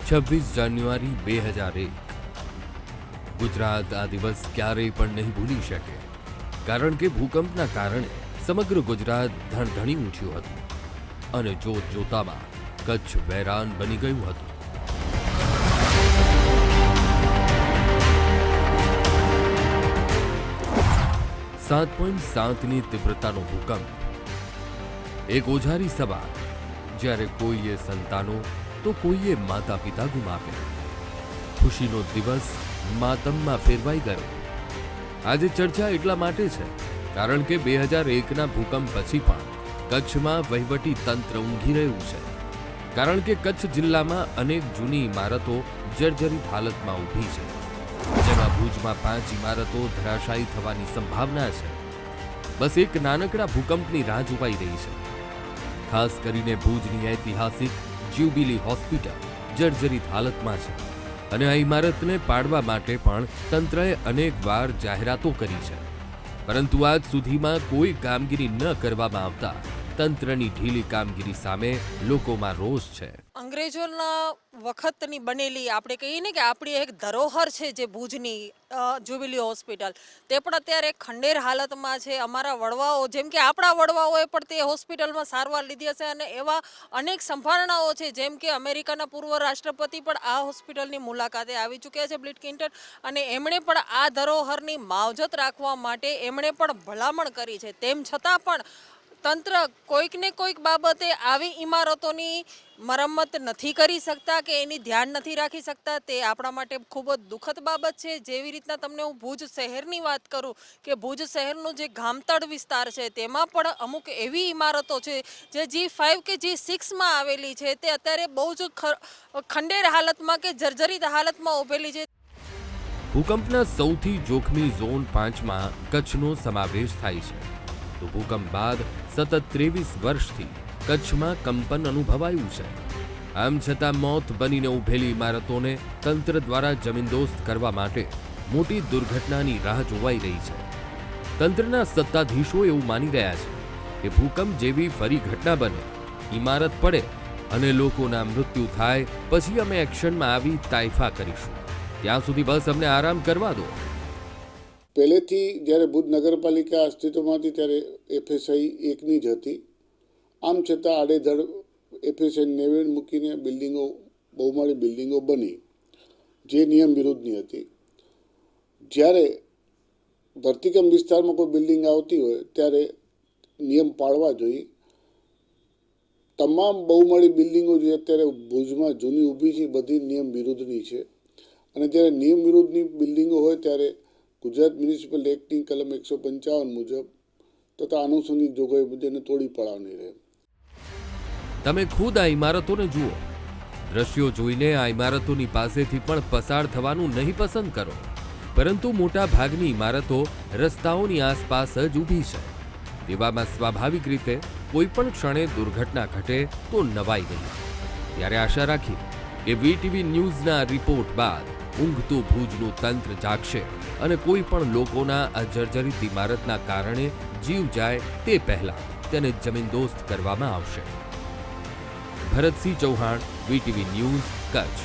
26 જાન્યુઆરી 2001 ગુજરાત આ દિવસ ક્યારેય પણ નહીં ભૂલી શકે, કારણ કે ભૂકંપના કારણે સમગ્ર ગુજરાત ધણધણી ઉઠ્યું હતું અને જોત જોતામાં કચ્છ વેરાન બની ગયું હતું. .7ની તીવ્રતાનો ભૂકંપ, એક ઓજારી સભા, જ્યારે કોઈએ સંતાનો તો કોઈએ માતા પિતા ગુમાવ્યા. ખુશીનો દિવસ માતમમાં ફેરવાઈ ગયો. આજે ચર્ચા એટલા માટે છે કારણ કે 2001ના ભૂકંપ પછી પણ કચ્છમાં વહીવટી તંત્ર ઊંઘી રહ્યું છે. કારણ કે કચ્છ જિલ્લામાં અનેક જૂની ઇમારતો જર્જરિત હાલતમાં ઊભી છે, જેમાં ભુજમાં 5 ઇમારતો ધરાશાયી થવાની સંભાવના છે. બસ એક નાનકડા ભૂકંપની રાહ જોવાઈ રહી છે. ખાસ કરીને ભુજની ઐતિહાસિક જ્યુબિલી હોસ્પિટલ જર્જરિત હાલતમાં છે અને આ ઇમારતને પાડવા માટે પણ તંત્રએ અનેક વાર જાહેરાતો કરી છે, પરંતુ આજ સુધીમાં કોઈ કામગીરી ન કરવામાં આવતા તંત્રની ઢીલી કામગીરી સામે લોકોમાં રોષ છે. અંગ્રેજોના વખતની બનેલી આપણે કહીએ ને કે આપણી એક ધરોહર છે જે ભુજની જ્યુબિલી હોસ્પિટલ, તે પણ અત્યારે ખંડેર હાલતમાં છે. અમારા વડવાઓ, જેમ કે આપણા વડવાઓએ પણ તે હોસ્પિટલમાં સારવાર લીધી હશે અને એવા અનેક સંભાવનાઓ છે, જેમ કે અમેરિકાના પૂર્વ રાષ્ટ્રપતિ પણ આ હોસ્પિટલની મુલાકાતે આવી ચૂક્યા છે, બિલ ક્લિન્ટન, અને એમણે પણ આ ધરોહરની માવજત રાખવા માટે એમણે પણ ભલામણ કરી છે. તેમ છતાં પણ તંત્ર કોઈક ને કોઈક બાબતે આવી ઇમારતોની મરમ્મત નથી કરી શકતા કે એની ધ્યાન નથી રાખી શકતા. તે આપણા માટે ખૂબ જ દુઃખદ બાબત છે. જેવી રીતના તમને હું ભુજ શહેરની વાત કરું કે ભુજ શહેરનું જે ગામતળ વિસ્તાર છે તેમાં પણ અમુક એવી ઇમારતો છે જે G5 કે G6માં આવેલી છે, તે અત્યારે બહુ જ ખંડેર હાલતમાં કે જર્જરિત હાલતમાં ઉભેલી છે. ભૂકંપના સૌથી જોખમી ઝોન 5માં કચ્છનો સમાવેશ થાય છે. તો ભૂકંપ બાદ સતત 23 વર્ષથી કચ્છમાં કંપન અનુભવાયું છે. આમ છતાં મોત બનીને ઉભેલી ઇમારતોને તંત્ર દ્વારા જમીનદોસ્ત કરવા માટે મોટી દુર્ઘટનાની રાહ જોવાઈ રહી છે. તંત્રના સત્તાધીશો એવું માની રહ્યા છે કે ભૂકંપ જેવી ફરી ઘટના બને, ઇમારત પડે અને લોકોના મૃત્યુ થાય પછી અમે એક્શનમાં આવી તાઇફા કરીશું. ત્યાં સુધી બસ અમને આરામ કરવા દો. પહેલેથી જ્યારે ભુજ નગરપાલિકા અસ્તિત્વમાં હતી ત્યારે FSI 1ની જ હતી. આમ છતાં આડેધડ FSI 9 મૂકીને બિલ્ડિંગો, બહુમાળી બિલ્ડિંગો બની, જે નિયમ વિરુદ્ધની હતી. જ્યારે ધરતીકંપ વિસ્તારમાં કોઈ બિલ્ડિંગ આવતી હોય ત્યારે નિયમ પાળવા જોઈએ. તમામ બહુમાળી બિલ્ડિંગો જે અત્યારે ભુજમાં જૂની ઊભી છે બધી નિયમ વિરુદ્ધની છે, અને જ્યારે નિયમ વિરુદ્ધની બિલ્ડિંગો હોય ત્યારે ગુજરાત મ્યુનિસિપલ એક્ટની કલમ 155 મુજબ તથા આનુષંગિક જોગવાઈ મુજબ એને તોડી પાડવાની રહે. તમે ખુદ આ ઇમારતોને જુઓ. દ્રશ્યો જોઈને આ ઇમારતોની પાસેથી પણ પસાર થવાનું નહીં પસંદ કરો, પરંતુ મોટા ભાગની ઇમારતો રસ્તાઓની આસપાસ જ ઊભી છે. તેવામાં સ્વાભાવિક રીતે કોઈ પણ ક્ષણે દુર્ઘટના ઘટે તો નવાઈ નહીં. ત્યારે આશા રાખી કે VTV ન્યૂઝના રિપોર્ટ બાદ ઊંઘતું ભુજનું તંત્ર જાગશે અને કોઈ પણ લોકોના આ જર્જરિત ઇમારતના કારણે જીવ જાય તે પહેલા તેને જમીનદોસ્ત કરવામાં આવશે. Bharatsinh Chauhan, VTV news, Kutch.